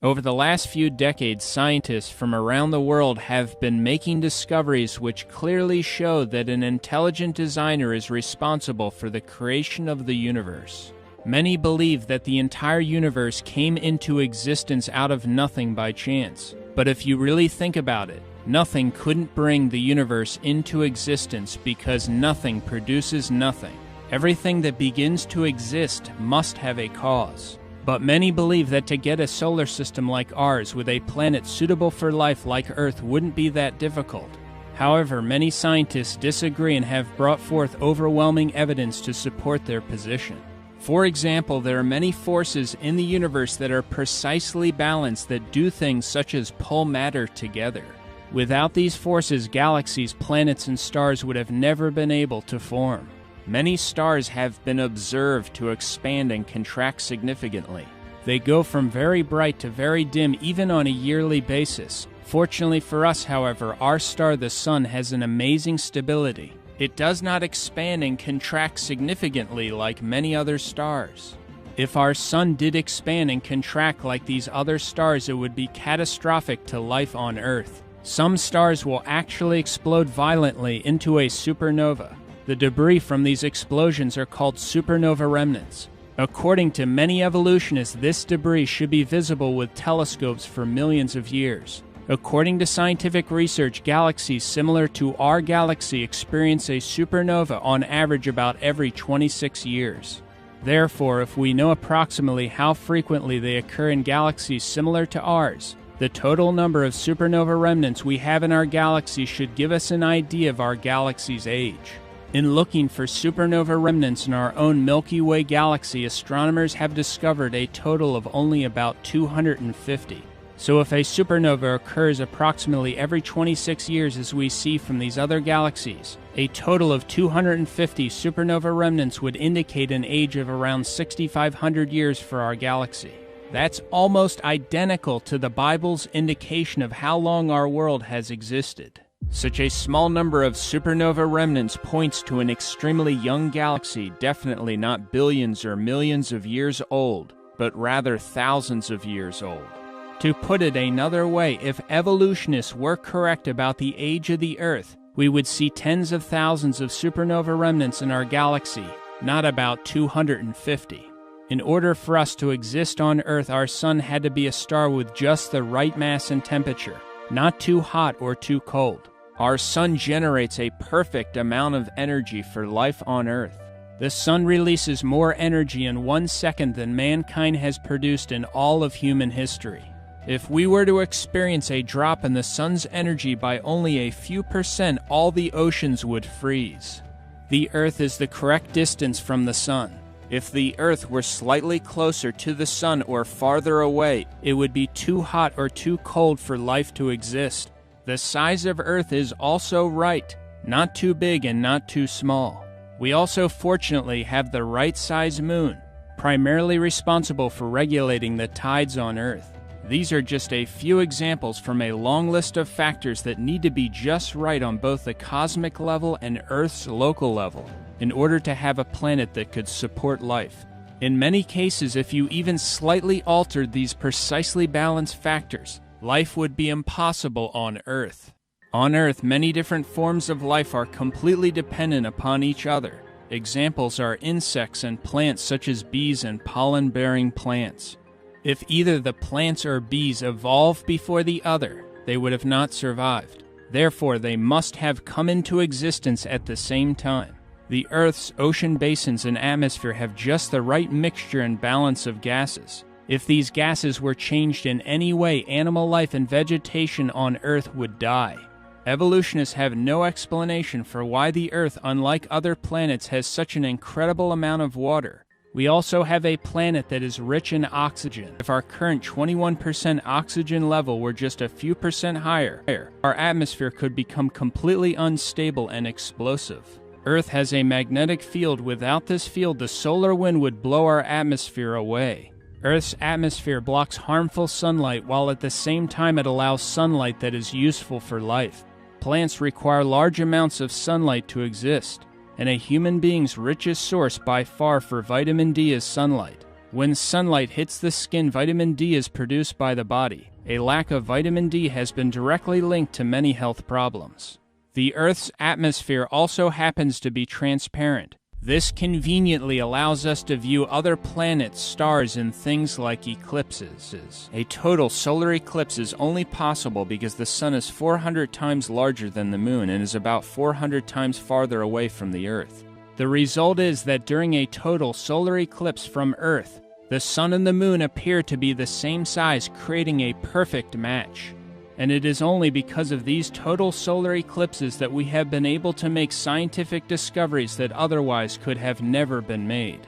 Over the last few decades, scientists from around the world have been making discoveries which clearly show that an intelligent designer is responsible for the creation of the universe. Many believe that the entire universe came into existence out of nothing by chance. But if you really think about it, nothing couldn't bring the universe into existence because nothing produces nothing. Everything that begins to exist must have a cause. But many believe that to get a solar system like ours with a planet suitable for life like Earth wouldn't be that difficult. However, many scientists disagree and have brought forth overwhelming evidence to support their position. For example, there are many forces in the universe that are precisely balanced that do things such as pull matter together. Without these forces, galaxies, planets, and stars would have never been able to form. Many stars have been observed to expand and contract significantly. They go from very bright to very dim even on a yearly basis. Fortunately for us, however, our star, the Sun, has an amazing stability. It does not expand and contract significantly like many other stars. If our Sun did expand and contract like these other stars, it would be catastrophic to life on Earth. Some stars will actually explode violently into a supernova. The debris from these explosions are called supernova remnants. According to many evolutionists, this debris should be visible with telescopes for millions of years. According to scientific research, galaxies similar to our galaxy experience a supernova on average about every 26 years. Therefore, if we know approximately how frequently they occur in galaxies similar to ours, the total number of supernova remnants we have in our galaxy should give us an idea of our galaxy's age. In looking for supernova remnants in our own Milky Way galaxy, astronomers have discovered a total of only about 250. So if a supernova occurs approximately every 26 years as we see from these other galaxies, a total of 250 supernova remnants would indicate an age of around 6,500 years for our galaxy. That's almost identical to the Bible's indication of how long our world has existed. Such a small number of supernova remnants points to an extremely young galaxy, definitely not billions or millions of years old, but rather thousands of years old. To put it another way, if evolutionists were correct about the age of the Earth, we would see tens of thousands of supernova remnants in our galaxy, not about 250. In order for us to exist on Earth, our Sun had to be a star with just the right mass and temperature, not too hot or too cold. Our Sun generates a perfect amount of energy for life on Earth. The Sun releases more energy in 1 second than mankind has produced in all of human history. If we were to experience a drop in the Sun's energy by only a few percent, all the oceans would freeze. The Earth is the correct distance from the Sun. If the Earth were slightly closer to the Sun or farther away, it would be too hot or too cold for life to exist. The size of Earth is also right, not too big and not too small. We also fortunately have the right size moon, primarily responsible for regulating the tides on Earth. These are just a few examples from a long list of factors that need to be just right on both the cosmic level and Earth's local level in order to have a planet that could support life. In many cases, if you even slightly altered these precisely balanced factors, life would be impossible on Earth. On Earth, many different forms of life are completely dependent upon each other. Examples are insects and plants such as bees and pollen-bearing plants. If either the plants or bees evolved before the other, they would have not survived. Therefore, they must have come into existence at the same time. The Earth's ocean basins and atmosphere have just the right mixture and balance of gases. If these gases were changed in any way, animal life and vegetation on Earth would die. Evolutionists have no explanation for why the Earth, unlike other planets, has such an incredible amount of water. We also have a planet that is rich in oxygen. If our current 21% oxygen level were just a few percent higher, our atmosphere could become completely unstable and explosive. Earth has a magnetic field. Without this field, the solar wind would blow our atmosphere away. Earth's atmosphere blocks harmful sunlight, while at the same time it allows sunlight that is useful for life. Plants require large amounts of sunlight to exist, and a human being's richest source by far for vitamin D is sunlight. When sunlight hits the skin, vitamin D is produced by the body. A lack of vitamin D has been directly linked to many health problems. The Earth's atmosphere also happens to be transparent. This conveniently allows us to view other planets, stars, and things like eclipses. A total solar eclipse is only possible because the sun is 400 times larger than the moon and is about 400 times farther away from the Earth. The result is that during a total solar eclipse from Earth, the sun and the moon appear to be the same size, creating a perfect match. And it is only because of these total solar eclipses that we have been able to make scientific discoveries that otherwise could have never been made.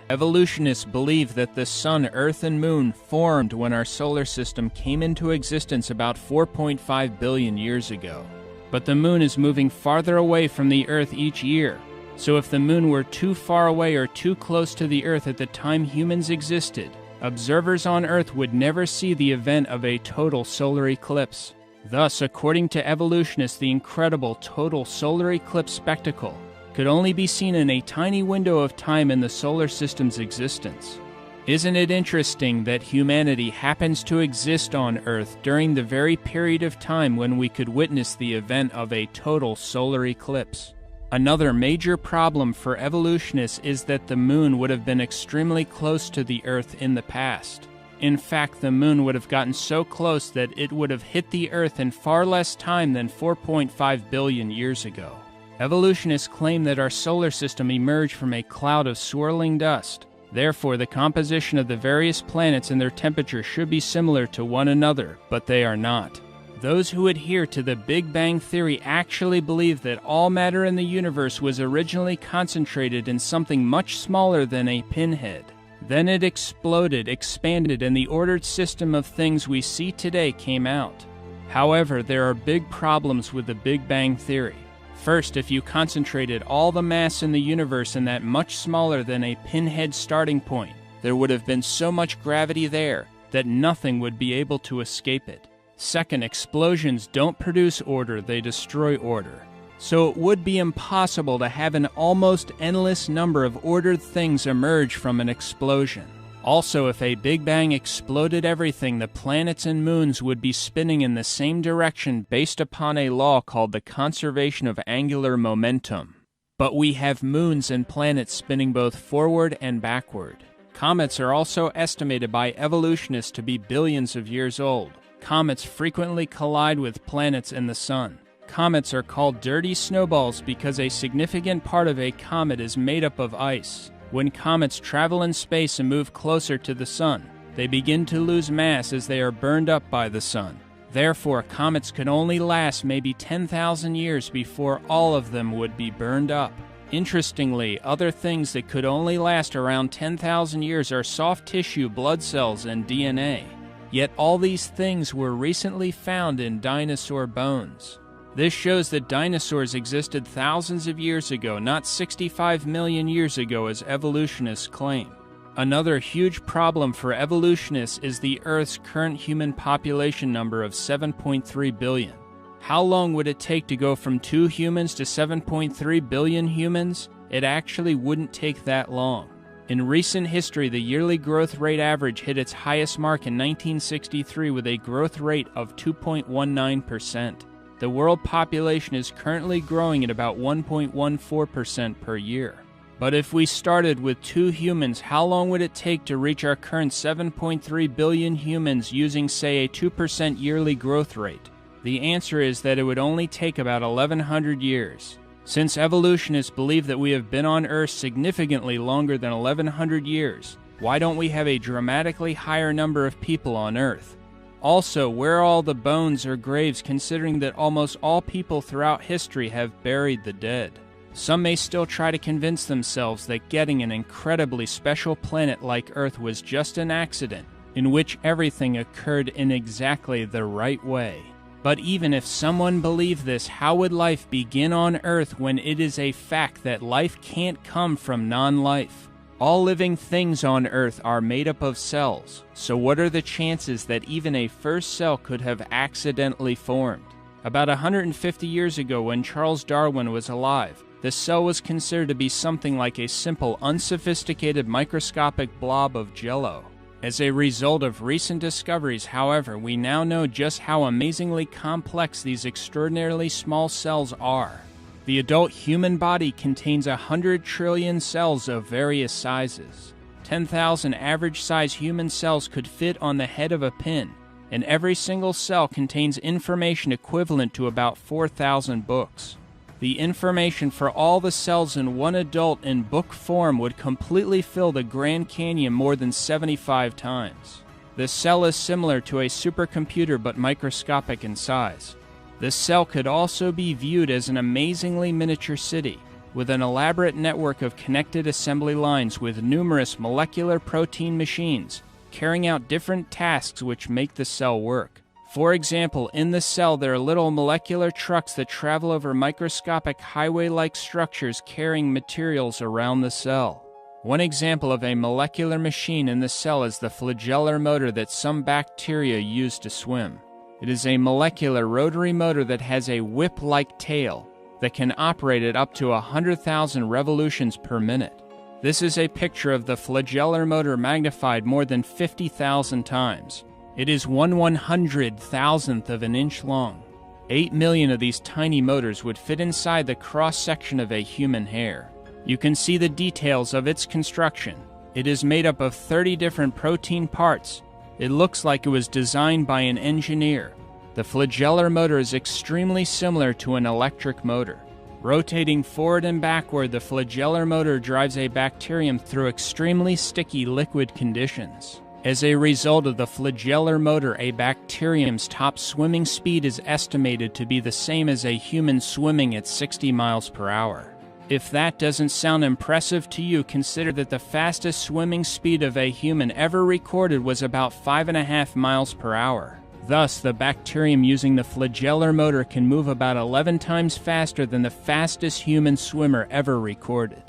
Evolutionists believe that the sun, earth, and moon formed when our solar system came into existence about 4.5 billion years ago. But the moon is moving farther away from the Earth each year. So if the moon were too far away or too close to the Earth at the time humans existed, observers on Earth would never see the event of a total solar eclipse. Thus, according to evolutionists, the incredible total solar eclipse spectacle could only be seen in a tiny window of time in the solar system's existence. Isn't it interesting that humanity happens to exist on Earth during the very period of time when we could witness the event of a total solar eclipse? Another major problem for evolutionists is that the moon would have been extremely close to the Earth in the past. In fact, the moon would have gotten so close that it would have hit the Earth in far less time than 4.5 billion years ago. Evolutionists claim that our solar system emerged from a cloud of swirling dust. Therefore, the composition of the various planets and their temperature should be similar to one another, but they are not. Those who adhere to the Big Bang Theory actually believe that all matter in the universe was originally concentrated in something much smaller than a pinhead. Then it exploded, expanded, and the ordered system of things we see today came out. However, there are big problems with the Big Bang Theory. First, if you concentrated all the mass in the universe in that much smaller than a pinhead starting point, there would have been so much gravity there that nothing would be able to escape it. Second, explosions don't produce order, they destroy order. So it would be impossible to have an almost endless number of ordered things emerge from an explosion. Also, if a Big Bang exploded everything, the planets and moons would be spinning in the same direction based upon a law called the conservation of angular momentum. But we have moons and planets spinning both forward and backward. Comets are also estimated by evolutionists to be billions of years old. Comets frequently collide with planets and the sun. Comets are called dirty snowballs because a significant part of a comet is made up of ice. When comets travel in space and move closer to the sun, they begin to lose mass as they are burned up by the sun. Therefore, comets could only last maybe 10,000 years before all of them would be burned up. Interestingly, other things that could only last around 10,000 years are soft tissue, blood cells, and DNA. Yet all these things were recently found in dinosaur bones. This shows that dinosaurs existed thousands of years ago, not 65 million years ago as evolutionists claim. Another huge problem for evolutionists is the Earth's current human population number of 7.3 billion. How long would it take to go from 2 humans to 7.3 billion humans? It actually wouldn't take that long. In recent history, the yearly growth rate average hit its highest mark in 1963 with a growth rate of 2.19%. The world population is currently growing at about 1.14% per year. But if we started with 2 humans, how long would it take to reach our current 7.3 billion humans using, say, a 2% yearly growth rate? The answer is that it would only take about 1,100 years. Since evolutionists believe that we have been on Earth significantly longer than 1,100 years, why don't we have a dramatically higher number of people on Earth? Also, where are all the bones or graves, considering that almost all people throughout history have buried the dead? Some may still try to convince themselves that getting an incredibly special planet like Earth was just an accident, in which everything occurred in exactly the right way. But even if someone believed this, how would life begin on Earth when it is a fact that life can't come from non-life? All living things on Earth are made up of cells, so what are the chances that even a first cell could have accidentally formed? About 150 years ago, when Charles Darwin was alive, the cell was considered to be something like a simple, unsophisticated microscopic blob of jello. As a result of recent discoveries, however, we now know just how amazingly complex these extraordinarily small cells are. The adult human body contains 100 trillion cells of various sizes. 10,000 average-size human cells could fit on the head of a pin, and every single cell contains information equivalent to about 4,000 books. The information for all the cells in one adult in book form would completely fill the Grand Canyon more than 75 times. The cell is similar to a supercomputer but microscopic in size. The cell could also be viewed as an amazingly miniature city, with an elaborate network of connected assembly lines with numerous molecular protein machines, carrying out different tasks which make the cell work. For example, in the cell there are little molecular trucks that travel over microscopic highway-like structures carrying materials around the cell. One example of a molecular machine in the cell is the flagellar motor that some bacteria use to swim. It is a molecular rotary motor that has a whip-like tail that can operate at up to 100,000 revolutions per minute. This is a picture of the flagellar motor magnified more than 50,000 times. It is 1/100,000th of an inch long. 8 million of these tiny motors would fit inside the cross-section of a human hair. You can see the details of its construction. It is made up of 30 different protein parts. It looks like it was designed by an engineer. The flagellar motor is extremely similar to an electric motor. Rotating forward and backward, the flagellar motor drives a bacterium through extremely sticky liquid conditions. As a result of the flagellar motor, a bacterium's top swimming speed is estimated to be the same as a human swimming at 60 miles per hour. If that doesn't sound impressive to you, consider that the fastest swimming speed of a human ever recorded was about 5.5 miles per hour. Thus, the bacterium using the flagellar motor can move about 11 times faster than the fastest human swimmer ever recorded.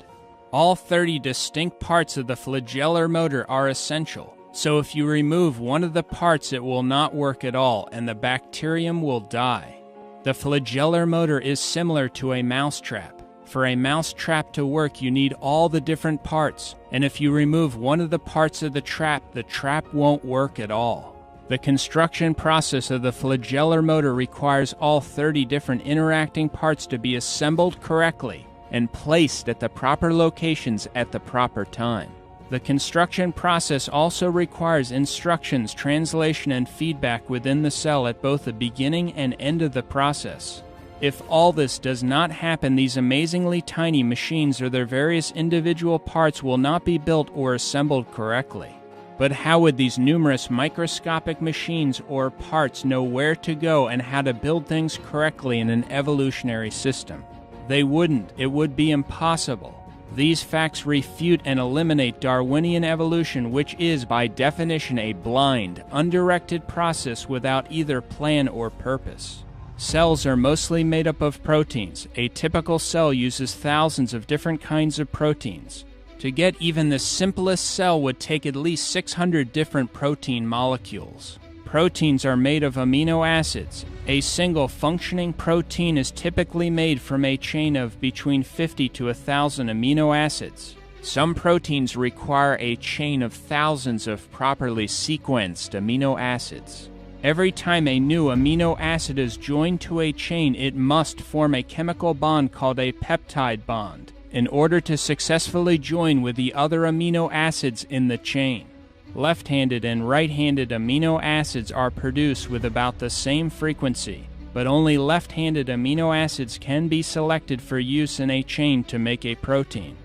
All 30 distinct parts of the flagellar motor are essential. So if you remove one of the parts, it will not work at all, and the bacterium will die. The flagellar motor is similar to a mousetrap. For a mousetrap to work, you need all the different parts, and if you remove one of the parts of the trap won't work at all. The construction process of the flagellar motor requires all 30 different interacting parts to be assembled correctly and placed at the proper locations at the proper time. The construction process also requires instructions, translation, and feedback within the cell at both the beginning and end of the process. If all this does not happen, these amazingly tiny machines or their various individual parts will not be built or assembled correctly. But how would these numerous microscopic machines or parts know where to go and how to build things correctly in an evolutionary system? They wouldn't. It would be impossible. These facts refute and eliminate Darwinian evolution, which is, by definition, a blind, undirected process without either plan or purpose. Cells are mostly made up of proteins. A typical cell uses thousands of different kinds of proteins. To get even the simplest cell would take at least 600 different protein molecules. Proteins are made of amino acids. A single functioning protein is typically made from a chain of between 50 to 1,000 amino acids. Some proteins require a chain of thousands of properly sequenced amino acids. Every time a new amino acid is joined to a chain, it must form a chemical bond called a peptide bond in order to successfully join with the other amino acids in the chain. Left-handed and right-handed amino acids are produced with about the same frequency, but only left-handed amino acids can be selected for use in a chain to make a protein.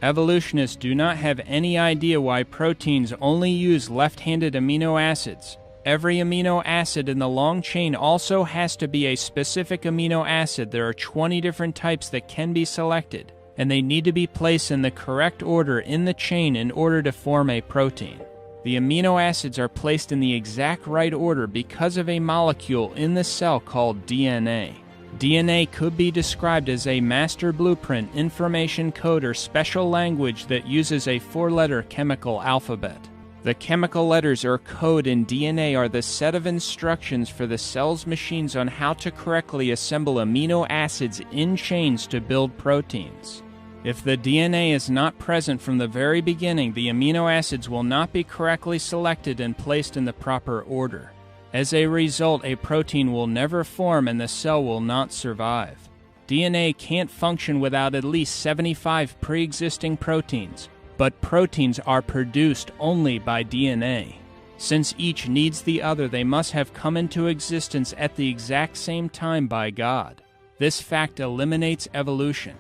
Evolutionists do not have any idea why proteins only use left-handed amino acids. Every amino acid in the long chain also has to be a specific amino acid. There are 20 different types that can be selected, and they need to be placed in the correct order in the chain in order to form a protein. The amino acids are placed in the exact right order because of a molecule in the cell called DNA. DNA could be described as a master blueprint, information code, or special language that uses a 4-letter chemical alphabet. The chemical letters or code in DNA are the set of instructions for the cell's machines on how to correctly assemble amino acids in chains to build proteins. If the DNA is not present from the very beginning, the amino acids will not be correctly selected and placed in the proper order. As a result, a protein will never form and the cell will not survive. DNA can't function without at least 75 pre-existing proteins, but proteins are produced only by DNA. Since each needs the other, they must have come into existence at the exact same time by God. This fact eliminates evolution.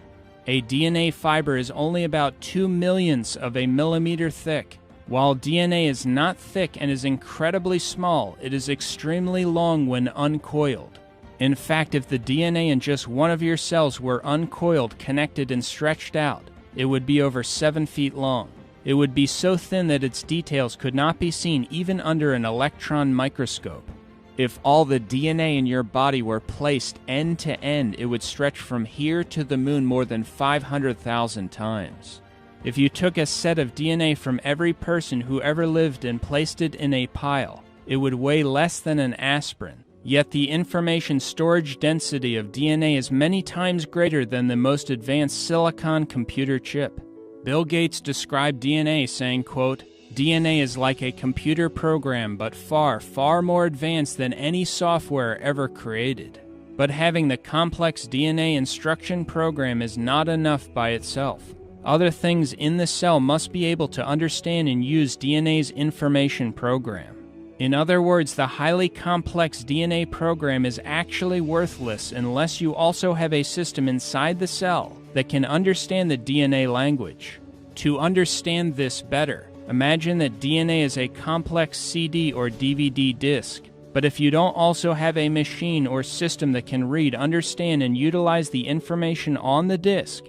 A DNA fiber is only about 2/millionths of a millimeter thick. While DNA is not thick and is incredibly small, it is extremely long when uncoiled. In fact, if the DNA in just one of your cells were uncoiled, connected, and stretched out, it would be over 7 feet long. It would be so thin that its details could not be seen even under an electron microscope. If all the DNA in your body were placed end to end, it would stretch from here to the moon more than 500,000 times. If you took a set of DNA from every person who ever lived and placed it in a pile, it would weigh less than an aspirin. Yet the information storage density of DNA is many times greater than the most advanced silicon computer chip. Bill Gates described DNA saying, quote, "DNA is like a computer program, but far, far more advanced than any software ever created." But having the complex DNA instruction program is not enough by itself. Other things in the cell must be able to understand and use DNA's information program. In other words, the highly complex DNA program is actually worthless unless you also have a system inside the cell that can understand the DNA language. To understand this better, imagine that DNA is a complex CD or DVD disc. But if you don't also have a machine or system that can read, understand, and utilize the information on the disc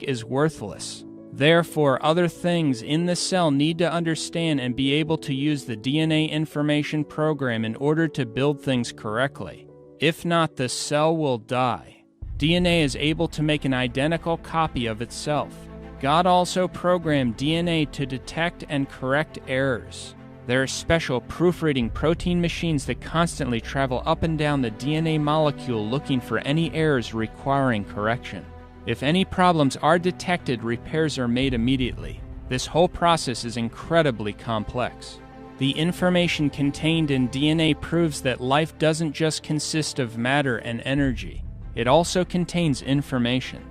is worthless. Therefore, other things in the cell need to understand and be able to use the DNA information program in order to build things correctly. If not, the cell will die. DNA is able to make an identical copy of itself. God also programmed DNA to detect and correct errors. There are special proofreading protein machines that constantly travel up and down the DNA molecule looking for any errors requiring correction. If any problems are detected, repairs are made immediately. This whole process is incredibly complex. The information contained in DNA proves that life doesn't just consist of matter and energy. It also contains information.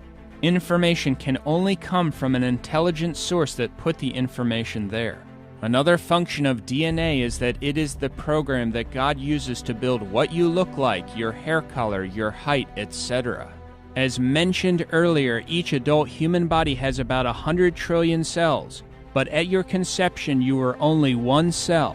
Information can only come from an intelligent source that put the information there. Another function of DNA is that it is the program that God uses to build what you look like, your hair color, your height, etc. As mentioned earlier, each adult human body has about 100 trillion cells, but at your conception you were only one cell.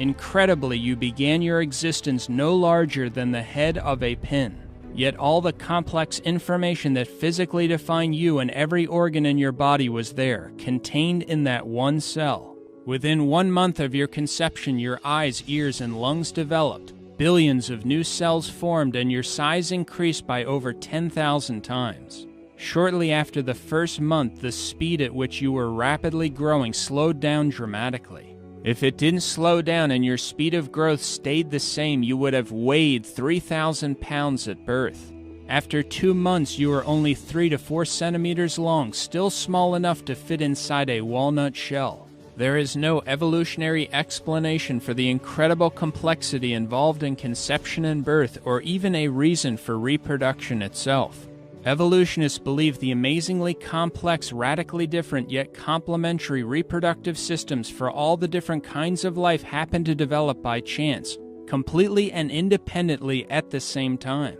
Incredibly, you began your existence no larger than the head of a pin. Yet all the complex information that physically defined you and every organ in your body was there, contained in that one cell. Within 1 month of your conception, your eyes, ears, and lungs developed. Billions of new cells formed and your size increased by over 10,000 times. Shortly after the first month, the speed at which you were rapidly growing slowed down dramatically. If it didn't slow down and your speed of growth stayed the same, you would have weighed 3,000 pounds at birth. After 2 months, you were only 3 to 4 centimeters long, still small enough to fit inside a walnut shell. There is no evolutionary explanation for the incredible complexity involved in conception and birth, or even a reason for reproduction itself. Evolutionists believe the amazingly complex, radically different yet complementary reproductive systems for all the different kinds of life happen to develop by chance, completely and independently at the same time.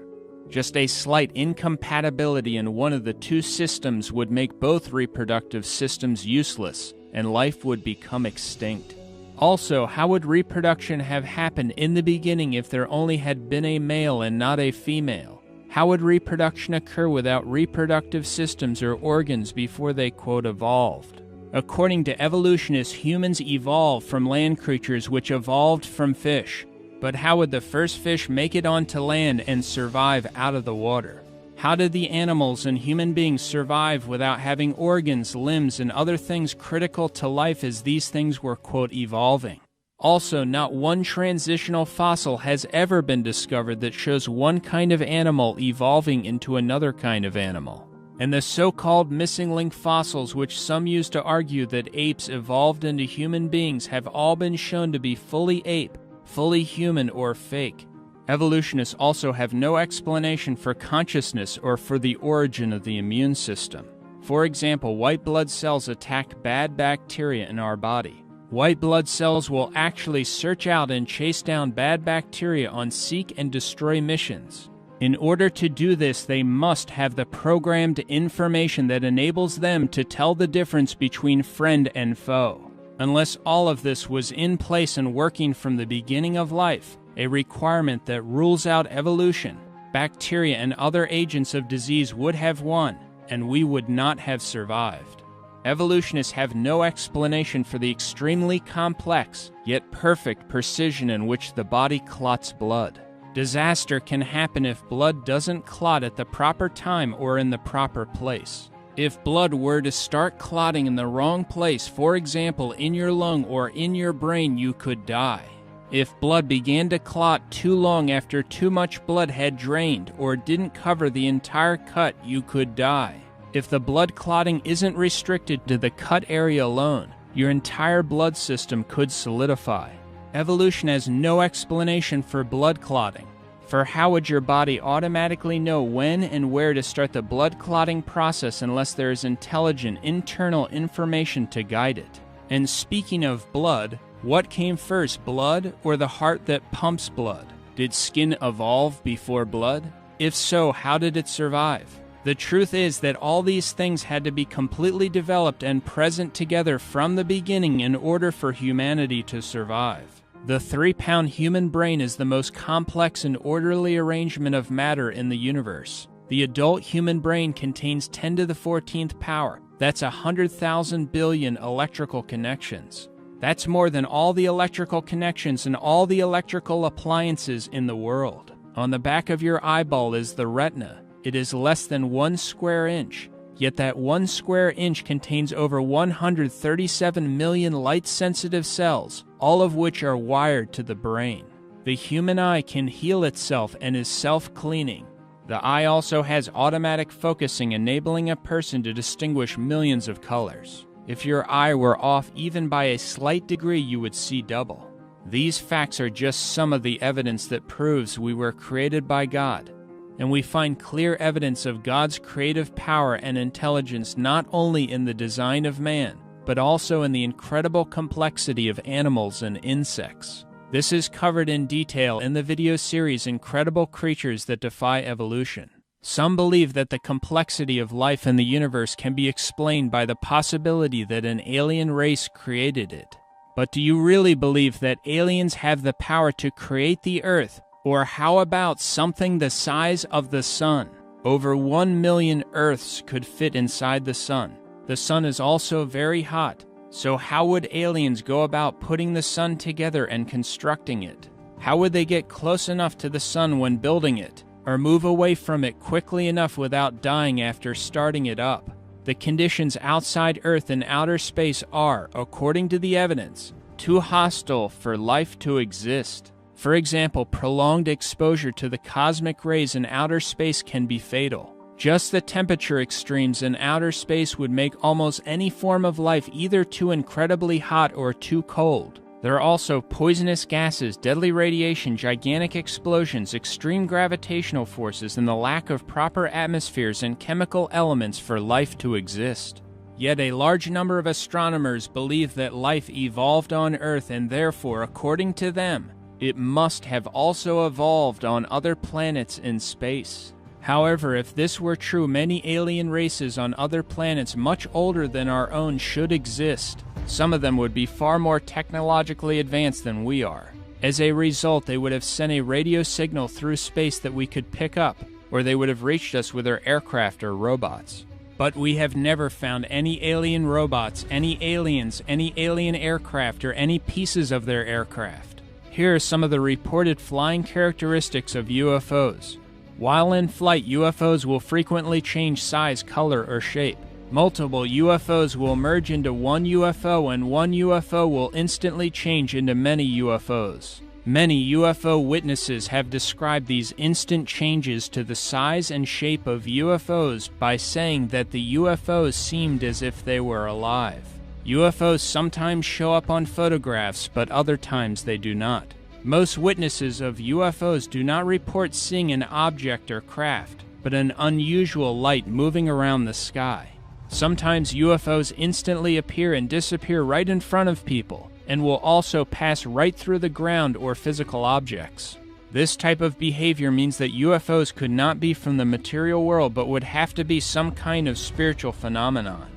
Just a slight incompatibility in one of the two systems would make both reproductive systems useless, and life would become extinct. Also, how would reproduction have happened in the beginning if there only had been a male and not a female? How would reproduction occur without reproductive systems or organs before they, quote, evolved? According to evolutionists, humans evolved from land creatures which evolved from fish. But how would the first fish make it onto land and survive out of the water? How did the animals and human beings survive without having organs, limbs, and other things critical to life as these things were, quote, evolving? Also, not one transitional fossil has ever been discovered that shows one kind of animal evolving into another kind of animal. And the so-called missing link fossils, which some use to argue that apes evolved into human beings, have all been shown to be fully ape, fully human, or fake. Evolutionists also have no explanation for consciousness or for the origin of the immune system. For example, white blood cells attack bad bacteria in our body. White blood cells will actually search out and chase down bad bacteria on seek and destroy missions. In order to do this, they must have the programmed information that enables them to tell the difference between friend and foe. Unless all of this was in place and working from the beginning of life, a requirement that rules out evolution, bacteria and other agents of disease would have won, and we would not have survived. Evolutionists have no explanation for the extremely complex, yet perfect precision in which the body clots blood. Disaster can happen if blood doesn't clot at the proper time or in the proper place. If blood were to start clotting in the wrong place, for example, in your lung or in your brain, you could die. If blood began to clot too long after too much blood had drained or didn't cover the entire cut, you could die. If the blood clotting isn't restricted to the cut area alone, your entire blood system could solidify. Evolution has no explanation for blood clotting. For how would your body automatically know when and where to start the blood clotting process unless there is intelligent internal information to guide it? And speaking of blood, what came first, blood or the heart that pumps blood? Did skin evolve before blood? If so, how did it survive? The truth is that all these things had to be completely developed and present together from the beginning in order for humanity to survive. The 3-pound human brain is the most complex and orderly arrangement of matter in the universe. The adult human brain contains 10 to the 14th power. That's 100,000 billion electrical connections. That's more than all the electrical connections and all the electrical appliances in the world. On the back of your eyeball is the retina. It is less than 1 square inch. Yet that 1 square inch contains over 137 million light-sensitive cells, all of which are wired to the brain. The human eye can heal itself and is self-cleaning. The eye also has automatic focusing, enabling a person to distinguish millions of colors. If your eye were off even by a slight degree, you would see double. These facts are just some of the evidence that proves we were created by God. And we find clear evidence of God's creative power and intelligence not only in the design of man, but also in the incredible complexity of animals and insects. This is covered in detail in the video series Incredible Creatures That Defy Evolution. Some believe that the complexity of life in the universe can be explained by the possibility that an alien race created it. But do you really believe that aliens have the power to create the Earth? Or how about something the size of the sun? Over 1 million Earths could fit inside the sun. The sun is also very hot. So how would aliens go about putting the sun together and constructing it? How would they get close enough to the sun when building it? Or move away from it quickly enough without dying after starting it up? The conditions outside Earth and outer space are, according to the evidence, too hostile for life to exist. For example, prolonged exposure to the cosmic rays in outer space can be fatal. Just the temperature extremes in outer space would make almost any form of life either too incredibly hot or too cold. There are also poisonous gases, deadly radiation, gigantic explosions, extreme gravitational forces, and the lack of proper atmospheres and chemical elements for life to exist. Yet a large number of astronomers believe that life evolved on Earth, and therefore, according to them, it must have also evolved on other planets in space. However, if this were true, many alien races on other planets much older than our own should exist. Some of them would be far more technologically advanced than we are. As a result, they would have sent a radio signal through space that we could pick up, or they would have reached us with their aircraft or robots. But we have never found any alien robots, any aliens, any alien aircraft, or any pieces of their aircraft. Here are some of the reported flying characteristics of UFOs. While in flight, UFOs will frequently change size, color, or shape. Multiple UFOs will merge into one UFO, and one UFO will instantly change into many UFOs. Many UFO witnesses have described these instant changes to the size and shape of UFOs by saying that the UFOs seemed as if they were alive. UFOs sometimes show up on photographs, but other times they do not. Most witnesses of UFOs do not report seeing an object or craft, but an unusual light moving around the sky. Sometimes UFOs instantly appear and disappear right in front of people, and will also pass right through the ground or physical objects. This type of behavior means that UFOs could not be from the material world, but would have to be some kind of spiritual phenomenon.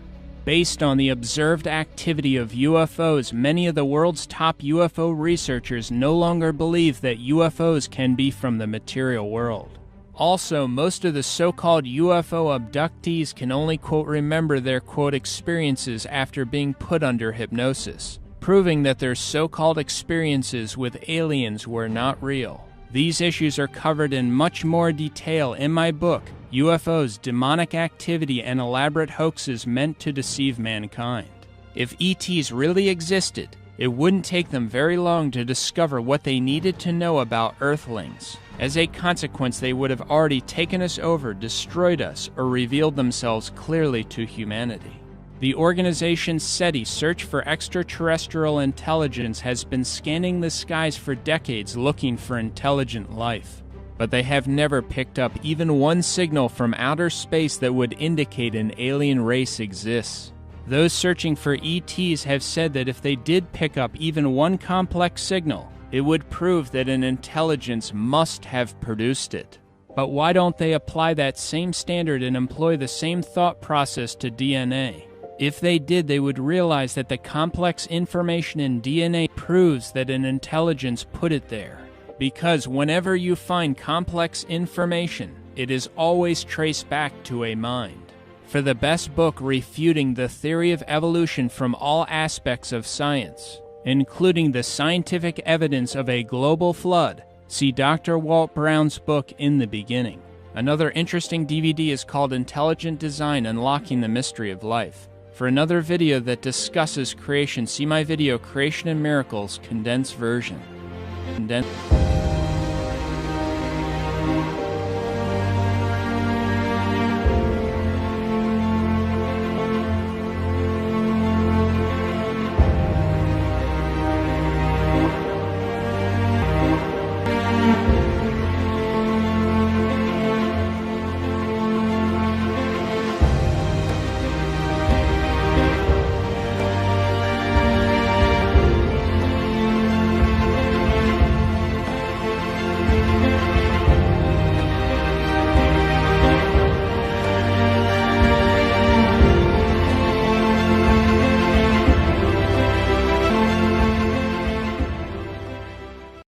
Based on the observed activity of UFOs, many of the world's top UFO researchers no longer believe that UFOs can be from the material world. Also, most of the so-called UFO abductees can only, quote, remember their, quote, experiences after being put under hypnosis, proving that their so-called experiences with aliens were not real. These issues are covered in much more detail in my book, UFOs, Demonic Activity and Elaborate Hoaxes Meant to Deceive Mankind. If ETs really existed, it wouldn't take them very long to discover what they needed to know about Earthlings. As a consequence, they would have already taken us over, destroyed us, or revealed themselves clearly to humanity. The organization SETI, Search for Extraterrestrial Intelligence, has been scanning the skies for decades looking for intelligent life. But they have never picked up even one signal from outer space that would indicate an alien race exists. Those searching for ETs have said that if they did pick up even one complex signal, it would prove that an intelligence must have produced it. But why don't they apply that same standard and employ the same thought process to DNA? If they did, they would realize that the complex information in DNA proves that an intelligence put it there. Because whenever you find complex information, it is always traced back to a mind. For the best book refuting the theory of evolution from all aspects of science, including the scientific evidence of a global flood, see Dr. Walt Brown's book In the Beginning. Another interesting DVD is called Intelligent Design: Unlocking the Mystery of Life. For another video that discusses creation, see my video Creation and Miracles, condensed version.